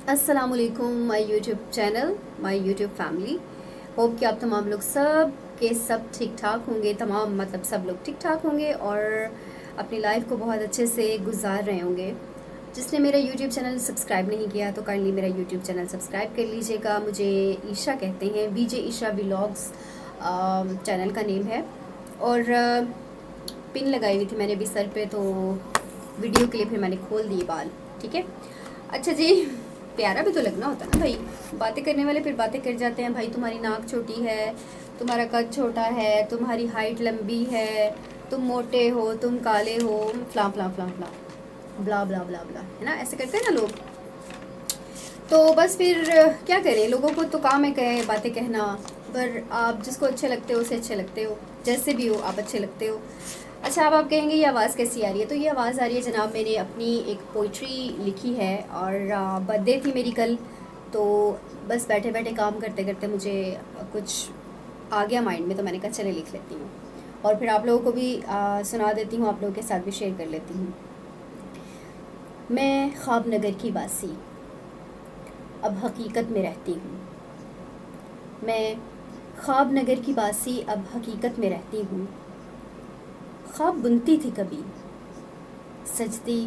अस्सलामुअलैकुम my YouTube channel, my YouTube family. Hope कि आप तमाम लोग सब के सब ठीक ठाक होंगे। तमाम मतलब सब लोग ठीक ठाक होंगे और अपनी लाइफ को बहुत अच्छे से गुजार रहे होंगे। जिसने मेरा यूट्यूब चैनल सब्सक्राइब नहीं किया तो काइंडली मेरा यूट्यूब चैनल सब्सक्राइब कर लीजिएगा। मुझे ईशा कहते हैं, बीजे ईशा व्लॉग्स चैनल का नेम है। और पिन लगाई हुई थी मैंने भी सर पे, तो वीडियो के लिए फिर मैंने खोल दिए बाल। ठीक है, अच्छा जी। प्यारा भी तो लगना होता है ना भाई। बातें करने वाले फिर बातें कर जाते हैं, भाई तुम्हारी नाक छोटी है, तुम्हारा कद छोटा है, तुम्हारी हाइट लंबी है, तुम मोटे हो, तुम काले हो, फ्ला फ्ला फ्ला फ्ला ब्ला ब्ला ब्ला ब्ला, है ना, ऐसे करते हैं ना लोग। तो बस फिर क्या करें, लोगों को तो काम है कहे बातें कहना। पर आप जिसको अच्छे लगते हो उसे अच्छे लगते हो, जैसे भी हो आप अच्छे लगते हो। अच्छा, अब आप कहेंगे ये आवाज़ कैसी आ रही है, तो ये आवाज़ आ रही है जनाब, मैंने अपनी एक पोइट्री लिखी है और बर्थडे थी मेरी कल। तो बस बैठे बैठे काम करते करते मुझे कुछ आ गया माइंड में, तो मैंने कहा चले लिख लेती हूँ और फिर आप लोगों को भी सुना देती हूँ, आप लोगों के साथ भी शेयर कर लेती हूँ। मैं ख्वाब नगर की बासी अब हकीकत में रहती हूँ। मैं ख्वाब नगर की बासी अब हकीकत में रहती हूँ। ख्वाब बुनती थी कभी, सजती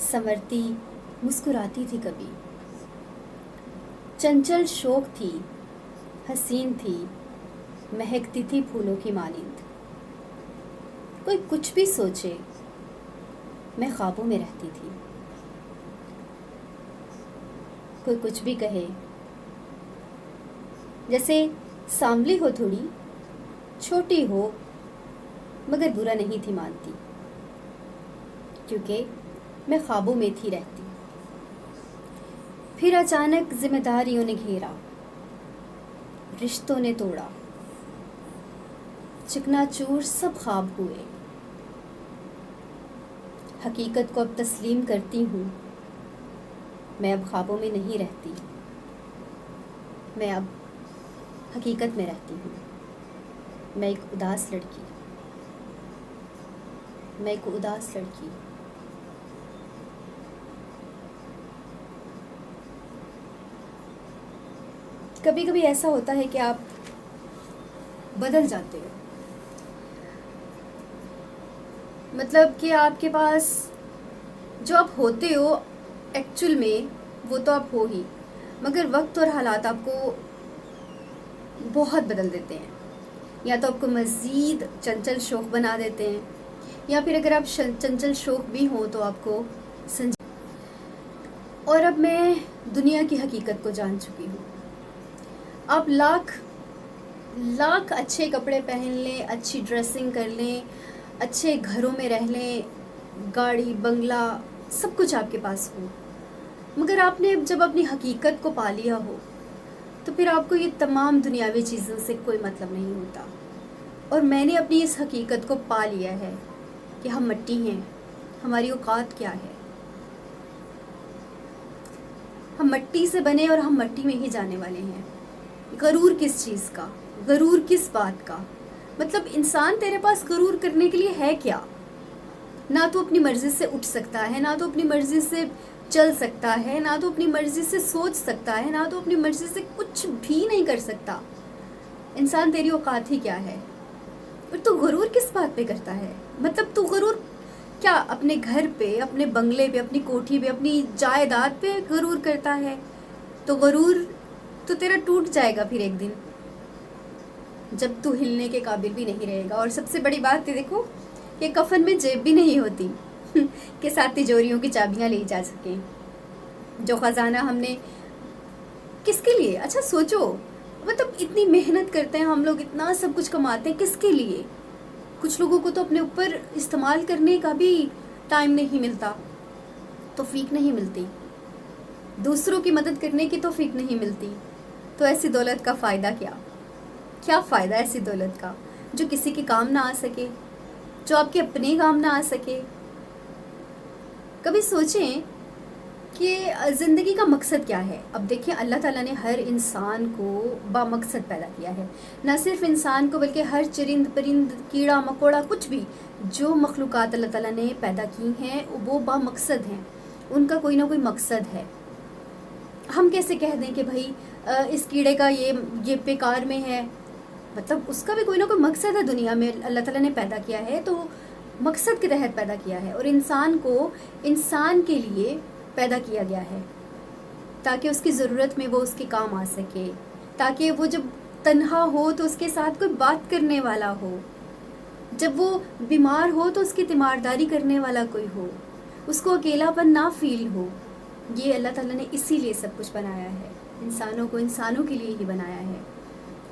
संवरती मुस्कुराती थी कभी। चंचल शौक थी, हसीन थी, महकती थी फूलों की मानिंद। कोई कुछ भी सोचे, मैं ख्वाबों में रहती थी। कोई कुछ भी कहे, जैसे सांवली हो थोड़ी, छोटी हो, मगर बुरा नहीं थी मानती, क्योंकि मैं ख्वाबों में थी रहती। फिर अचानक जिम्मेदारियों ने घेरा, रिश्तों ने तोड़ा, चिकनाचूर सब ख्वाब हुए। हकीकत को अब तस्लीम करती हूँ, मैं अब ख्वाबों में नहीं रहती, मैं अब हकीकत में रहती हूँ। मैं एक उदास लड़की, मैं एक उदास लड़की। कभी कभी ऐसा होता है कि आप बदल जाते हो, मतलब कि आपके पास जो आप होते हो एक्चुअल में वो तो आप हो ही, मगर वक्त और हालात आपको बहुत बदल देते हैं। या तो आपको मज़ीद चंचल शौक बना देते हैं, या फिर अगर आप चंचल शौक भी हो तो आपको संज और अब मैं दुनिया की हकीकत को जान चुकी हूँ। आप लाख लाख अच्छे कपड़े पहन लें, अच्छी ड्रेसिंग कर लें, अच्छे घरों में रह लें, गाड़ी बंगला सब कुछ आपके पास हो, मगर आपने जब अपनी हकीकत को पा लिया हो तो फिर आपको ये तमाम दुनियावी चीज़ों से कोई मतलब नहीं होता। और मैंने अपनी इस हकीकत को पा लिया है कि हम मिट्टी हैं, हमारी औकात क्या है, हम मिट्टी से बने और हम मिट्टी में ही जाने वाले हैं। गरूर किस चीज़ का, गरूर किस बात का, मतलब इंसान तेरे पास गरूर करने के लिए है क्या? ना तो अपनी मर्जी से उठ सकता है, ना तो अपनी मर्जी से चल सकता है, ना तो अपनी मर्जी से सोच सकता है, ना तो अपनी मर्जी से कुछ भी नहीं कर सकता। इंसान तेरी औकात ही क्या है? और तू गरूर किस बात पे करता है? मतलब तू गरूर क्या अपने घर पे, अपने बंगले पे, अपनी कोठी पे, अपनी जायदाद पे गरूर करता है? तो गरूर तो तेरा टूट जाएगा फिर एक दिन, जब तू हिलने के काबिल भी नहीं रहेगा। और सबसे बड़ी बात ये देखो कि कफन में जेब भी नहीं होती कि साथ तिजोरियों की चाबियां ले जा सकें। जो खजाना हमने किसके लिए, अच्छा सोचो, मतलब इतनी मेहनत करते हैं हम लोग, इतना सब कुछ कमाते हैं, किसके लिए? कुछ लोगों को तो अपने ऊपर इस्तेमाल करने का भी टाइम नहीं मिलता, तौफीक नहीं मिलती, दूसरों की मदद करने की तौफीक नहीं मिलती। तो ऐसी दौलत का फ़ायदा क्या? क्या फ़ायदा ऐसी दौलत का जो किसी के काम ना आ सके, जो आपके अपने काम ना आ सके? कभी सोचें कि ज़िंदगी का मकसद क्या है। अब देखिए, अल्लाह ताला ने हर इंसान को बामकसद पैदा किया है। ना सिर्फ इंसान को बल्कि हर चरिंद परिंद कीड़ा मकोड़ा कुछ भी जो मखलूक़ात अल्लाह ताला ने पैदा की हैं वो बामकसद हैं, उनका कोई ना कोई मकसद है। हम कैसे कह दें कि भाई इस कीड़े का ये बेकार में है, मतलब उसका भी कोई ना कोई मकसद है दुनिया में, अल्लाह ताला ने पैदा किया है तो मकसद के तहत पैदा किया है, और इंसान को इंसान के लिए पैदा किया गया है ताकि उसकी ज़रूरत में वो उसके काम आ सके, ताकि वो जब तन्हा हो तो उसके साथ कोई बात करने वाला हो, जब वो बीमार हो तो उसकी तीमारदारी करने वाला कोई हो, उसको अकेलापन ना फील हो। ये अल्लाह ताला ने इसीलिए सब कुछ बनाया है, इंसानों को इंसानों के लिए ही बनाया है।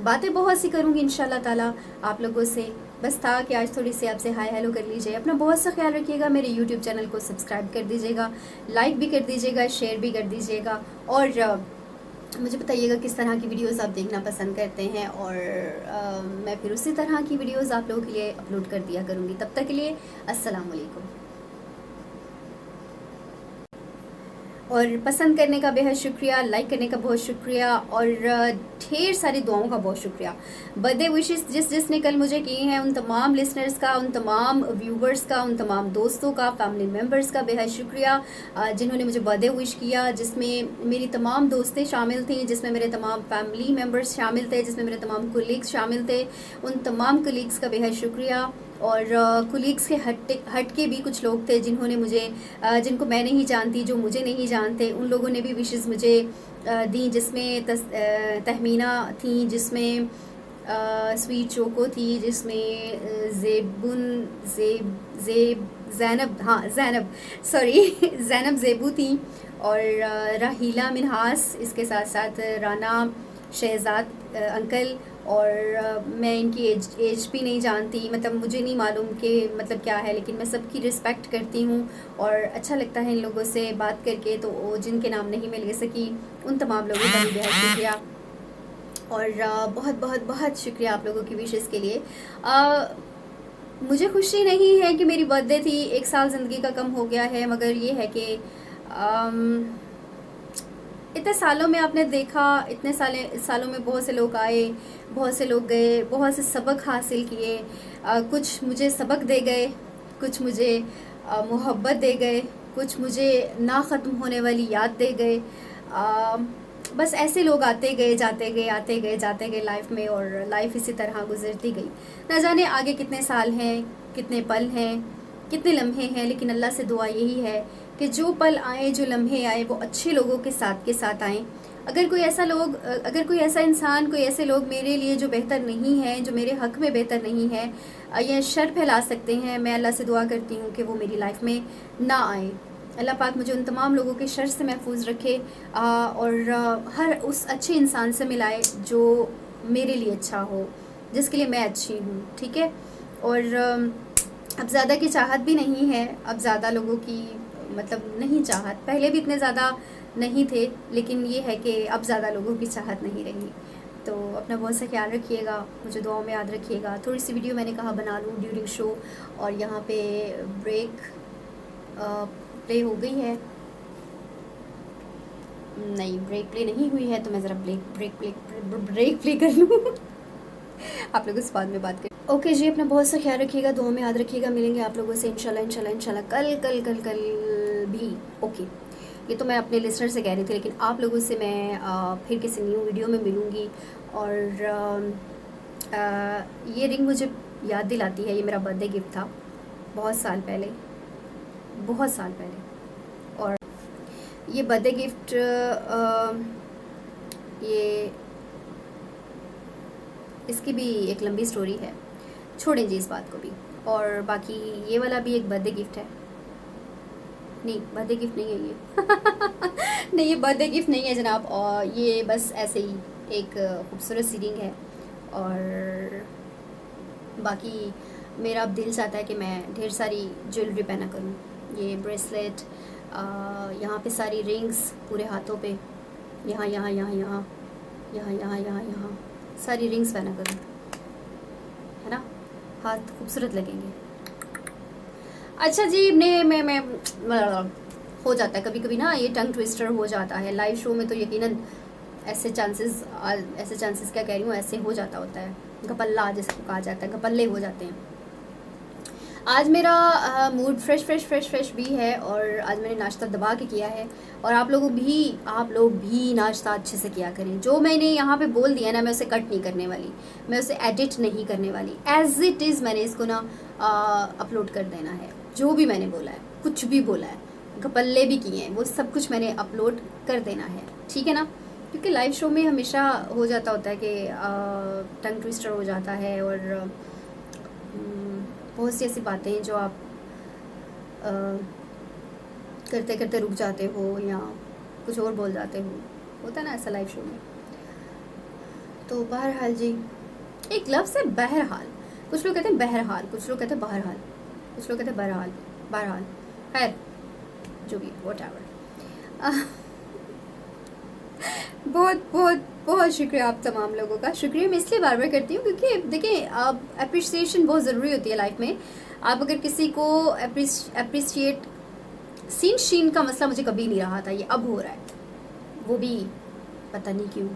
बातें बहुत सी करूँगी इंशाल्लाह ताला आप लोगों से, बस था कि आज थोड़ी सी आपसे हाय हेलो कर लीजिए। अपना बहुत सा ख्याल रखिएगा, मेरे यूट्यूब चैनल को सब्सक्राइब कर दीजिएगा, लाइक भी कर दीजिएगा, शेयर भी कर दीजिएगा, और मुझे बताइएगा किस तरह की वीडियोस आप देखना पसंद करते हैं, और मैं फिर उसी तरह की वीडियोस आप लोगों के लिए अपलोड कर दिया करूँगी। तब तक के लिए अस्सलाम वालेकुम। और पसंद करने का बेहद शुक्रिया, लाइक करने का बहुत शुक्रिया, और ढेर सारी दुआओं का बहुत शुक्रिया। बर्थडे विशेस जिसने कल मुझे की हैं उन तमाम लिसनर्स का, उन तमाम व्यूवर्स का, उन तमाम दोस्तों का, फैमिली मेम्बर्स का बेहद शुक्रिया जिन्होंने मुझे बर्थडे विश किया, जिसमें मेरी तमाम दोस्तें शामिल थी, जिसमें मेरे तमाम फैमिली मेम्बर्स शामिल थे, जिसमें मेरे तमाम कोलीग्स शामिल थे। उन तमाम कोलीग्स का बेहद शुक्रिया। और कोलीग्स के हट के भी कुछ लोग थे जिन्होंने मुझे जिनको मैं नहीं जानती, जो मुझे नहीं जानते, उन लोगों ने भी विशेस मुझे दी, जिसमें तहमीना थी, जिसमें स्वीट चोको थी, जिसमें जैनब, हाँ जैनब, सॉरी जैनब ज़ेबू थी, और राहीला मिनहास, इसके साथ साथ राना शहजाद अंकल, और मैं इनकी एज भी नहीं जानती, मतलब मुझे नहीं मालूम कि मतलब क्या है, लेकिन मैं सबकी रिस्पेक्ट करती हूँ और अच्छा लगता है इन लोगों से बात करके। तो जिनके नाम नहीं मैं ले सकी उन तमाम लोगों का भी बेहद शुक्रिया, और बहुत बहुत बहुत शुक्रिया आप लोगों की विशेस के लिए। मुझे खुशी नहीं है कि मेरी बर्थडे थी, 1 साल ज़िंदगी का कम हो गया है, मगर ये है कि इतने सालों में आपने देखा, इतने सालों में बहुत से लोग आए, बहुत से लोग गए, बहुत से सबक हासिल किए, कुछ मुझे सबक दे गए, कुछ मुझे मोहब्बत दे गए, कुछ मुझे ना ख़त्म होने वाली याद दे गए। बस ऐसे लोग आते गए जाते गए, आते गए जाते गए लाइफ में, और लाइफ इसी तरह गुजरती गई। ना जाने आगे कितने साल हैं, कितने पल हैं, कितने लम्हे हैं, लेकिन अल्लाह से दुआ यही है कि जो पल आए, जो लम्हे आए, वो अच्छे लोगों के साथ आएँ। अगर कोई ऐसा इंसान, कोई ऐसे लोग मेरे लिए जो बेहतर नहीं है, जो मेरे हक़ में बेहतर नहीं है, या शर फैला सकते हैं, मैं अल्लाह से दुआ करती हूँ कि वो मेरी लाइफ में ना आए। अल्लाह पाक मुझे उन तमाम लोगों के शर से महफूज रखे, और हर उस अच्छे इंसान से मिलाए जो मेरे लिए अच्छा हो, जिसके लिए मैं अच्छी हूँ, ठीक है। और अब ज़्यादा की चाहत भी नहीं है, अब ज़्यादा लोगों की मतलब नहीं चाहत, पहले भी इतने ज़्यादा नहीं थे, लेकिन ये है कि अब ज़्यादा लोगों की चाहत नहीं रही। तो अपना बहुत सा ख्याल रखिएगा, मुझे दुआओं में याद रखिएगा। थोड़ी सी वीडियो मैंने कहा बना लूँ ड्यूरिंग शो, और यहाँ पे ब्रेक प्ले हो गई है, नहीं ब्रेक प्ले नहीं हुई है, तो मैं ज़रा ब्रेक प्ले कर लूँ आप लोगों से बाद में बात करें। ओके जी, अपना बहुत सा ख्याल रखिएगा, दुआ में याद रखिएगा। मिलेंगे आप लोगों से इंशाल्लाह कल भी। ओके, ये तो मैं अपने लिस्टर से कह रही थी, लेकिन आप लोगों से मैं फिर किसी न्यू वीडियो में मिलूँगी। और ये रिंग मुझे याद दिलाती है, ये मेरा बर्थडे गिफ्ट था बहुत साल पहले, और ये बर्थडे गिफ्ट ये इसकी भी एक लंबी स्टोरी है, छोड़ें जी इस बात को भी। और बाकी ये वाला भी एक बर्थडे गिफ्ट है, नहीं बर्थडे गिफ्ट नहीं है ये नहीं, ये बर्थडे गिफ्ट नहीं है जनाब, और ये बस ऐसे ही एक खूबसूरत सी रिंग है। और बाकी मेरा अब दिल चाहता है कि मैं ढेर सारी ज्वेलरी पहना करूँ, ये ब्रेसलेट, यहाँ पे सारी रिंग्स पूरे हाथों पे, यहाँ सारी रिंग्स पहना करूँ, है ना, हाथ खूबसूरत लगेंगे। अच्छा जी, मैं हो जाता है कभी कभी ना, ये टंग ट्विस्टर हो जाता है लाइव शो में, तो यकीनन ऐसे चांसेस क्या कह रही हूँ, ऐसे हो जाता होता है, घपल्ला जिसको कहा जाता है, घपल्ले हो जाते हैं। आज मेरा मूड फ्रेश भी है और आज मैंने नाश्ता दबा के किया है। और आप लोग भी नाश्ता अच्छे से किया करें। जो मैंने यहाँ पे बोल दिया ना, मैं उसे कट नहीं करने वाली, मैं उसे एडिट नहीं करने वाली। एज इट इज़ मैंने इसको ना अपलोड कर देना है। जो भी मैंने बोला है, कुछ भी बोला है, गपल्ले भी किए हैं, वो सब कुछ मैंने अपलोड कर देना है, ठीक है ना। क्योंकि लाइव शो में हमेशा हो जाता होता है कि टंग ट्विस्टर हो जाता है और बहुत सी ऐसी बातें हैं जो आप करते करते रुक जाते हो या कुछ और बोल जाते हो, होता है ना ऐसा लाइव शो में। तो बहरहाल जी, एक लफ्ज़ है बहरहाल। कुछ लोग कहते हैं बहरहाल, कुछ लोग कहते हैं बहरहाल, कुछ लोग कहते हैं बहरहाल। बहरहाल खैर जो भी, वॉट एवर। बहुत बहुत बहुत शुक्रिया आप तमाम लोगों का। शुक्रिया मैं इसलिए बार बार करती हूँ क्योंकि देखिए, आप अप्रिसिएशन बहुत ज़रूरी होती है लाइफ में। आप अगर किसी को अप्रिशिएट, सीन शीन का मसला मुझे कभी नहीं रहा था, ये अब हो रहा है, वो भी पता नहीं क्यों।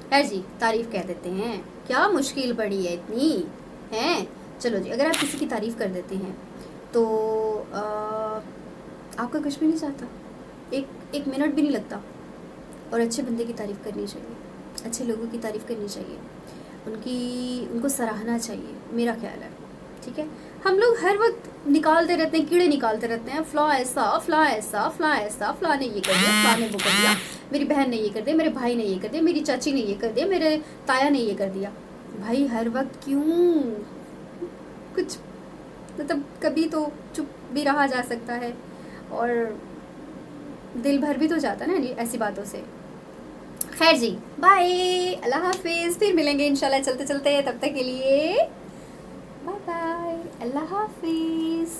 खैर जी, तारीफ़ कह देते हैं, क्या मुश्किल पड़ी है इतनी हैं। चलो जी, अगर आप किसी की तारीफ़ कर देते हैं तो आपका कुछ भी नहीं चाहता, एक मिनट भी नहीं लगता। और अच्छे बंदे की तारीफ़ करनी चाहिए, अच्छे लोगों की तारीफ़ करनी चाहिए, उनको सराहना चाहिए, मेरा ख्याल है, ठीक है। हम लोग हर वक्त निकालते रहते हैं, कीड़े निकालते रहते हैं, फ़्लॉ ऐसा, फ़्लॉ ऐसा, फ़्लॉ ऐसा, फ़्लॉ ने ये कर दिया, फ़्लॉ ने वो कर दिया, मेरी बहन ने ये कर दिया, मेरे भाई ने ये कर दिया, मेरी चाची ने ये कर दिया, मेरे ताया ने ये कर दिया। भाई हर वक्त क्यों? कुछ मतलब कभी तो चुप भी रहा जा सकता है और दिल भर भी तो जाता है ना ऐसी बातों से। खैर जी, बाय, अल्लाह हाफिज़, फिर मिलेंगे इंशाल्लाह चलते चलते। तब तक के लिए बाय बाय, अल्लाह हाफिज़।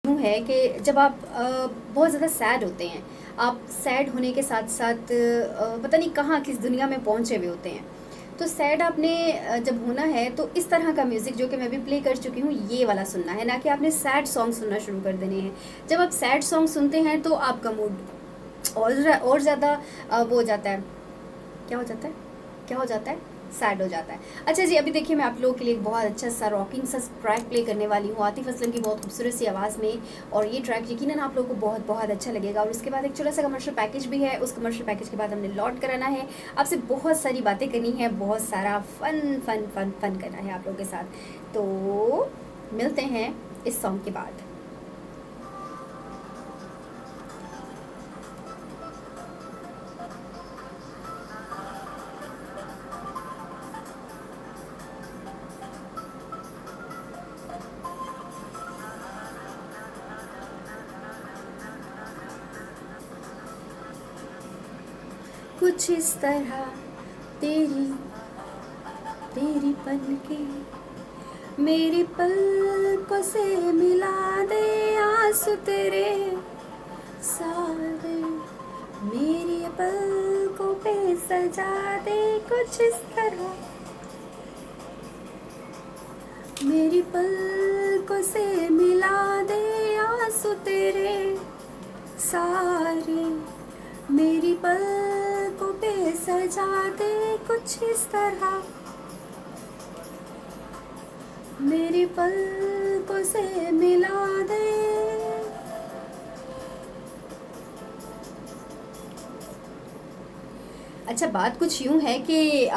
यूँ है कि जब आप बहुत ज़्यादा सैड होते हैं, आप सैड होने के साथ साथ पता नहीं कहाँ किस दुनिया में पहुँचे हुए होते हैं, तो सैड आपने जब होना है तो इस तरह का म्यूज़िक जो कि मैं भी प्ले कर चुकी हूँ, ये वाला सुनना है, ना कि आपने सैड सॉन्ग सुनना शुरू कर देने हैं। जब आप सैड सॉन्ग सुनते हैं तो आपका मूड और ज़्यादा वो हो जाता है, क्या हो जाता है, सैड हो जाता है। अच्छा जी, अभी देखिए मैं आप लोगों के लिए एक बहुत अच्छा सा रॉकिंग सा ट्रैक प्ले करने वाली हूँ आतिफ असलम की बहुत खूबसूरत सी आवाज़ में, और ये ट्रैक यकीनन आप लोगों को बहुत बहुत अच्छा लगेगा। और उसके बाद एक छोटा सा कमर्शियल पैकेज भी है, उस कमर्शियल पैकेज के बाद हमने लॉट कराना है, आपसे बहुत सारी बातें करनी है, बहुत सारा फन फन फन फन करना है आप लोगों के साथ। तो मिलते हैं इस सॉन्ग के बाद। कुछ इस तरह तेरी पलकें मेरी पलकों से मिला दे, आंसू तेरे सारे मेरी पलकों पे सजा दे। कुछ इस तरह मेरी पलकों से मिला दे, आंसू तेरे सारे मेरी पलकों पे सजा दे। कुछ इस तरह मेरी पलकों से मिला दे। अच्छा, बात कुछ यूँ है कि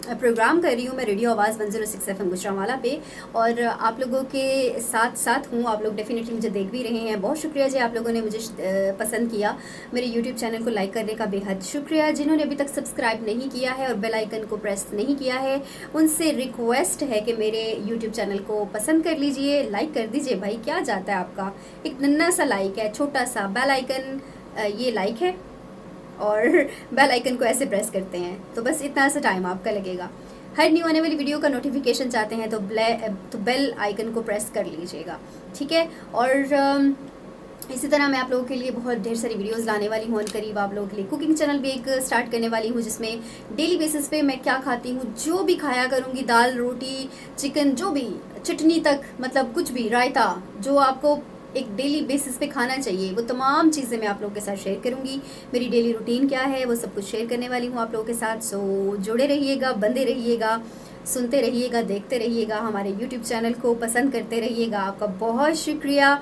प्रोग्राम कर रही हूँ मैं रेडियो आवाज़ 106 FM गुजरांवाला पे, और आप लोगों के साथ हूँ। आप लोग डेफिनेटली मुझे देख भी रहे हैं, बहुत शुक्रिया जी आप लोगों ने मुझे पसंद किया। मेरे यूट्यूब चैनल को लाइक करने का बेहद शुक्रिया। जिन्होंने अभी तक सब्सक्राइब नहीं किया है और बेल आइकन को प्रेस नहीं किया है, उनसे रिक्वेस्ट है कि मेरे यूट्यूब चैनल को पसंद कर लीजिए, लाइक कर दीजिए। भाई क्या जाता है आपका, एक नन्ना सा लाइक है, छोटा सा बेल आइकन, ये लाइक है और बेल आइकन को ऐसे प्रेस करते हैं, तो बस इतना सा टाइम आपका लगेगा। हर न्यू आने वाली वीडियो का नोटिफिकेशन चाहते हैं तो बेल आइकन को प्रेस कर लीजिएगा, ठीक है। और इसी तरह मैं आप लोगों के लिए बहुत ढेर सारी वीडियोस लाने वाली हूँ। करीब आप लोगों के लिए कुकिंग चैनल भी एक स्टार्ट करने वाली हूँ, जिसमें डेली बेसिस पे मैं क्या खाती हूँ, जो भी खाया करूँगी, दाल रोटी चिकन जो भी, चटनी तक, मतलब कुछ भी, रायता, जो आपको एक डेली बेसिस पे खाना चाहिए, वो तमाम चीज़ें मैं आप लोगों के साथ शेयर करूँगी। मेरी डेली रूटीन क्या है वो सब कुछ शेयर करने वाली हूँ आप लोगों के साथ। सो जुड़े रहिएगा, बंदे रहिएगा, सुनते रहिएगा, देखते रहिएगा, हमारे यूट्यूब चैनल को पसंद करते रहिएगा। आपका बहुत शुक्रिया।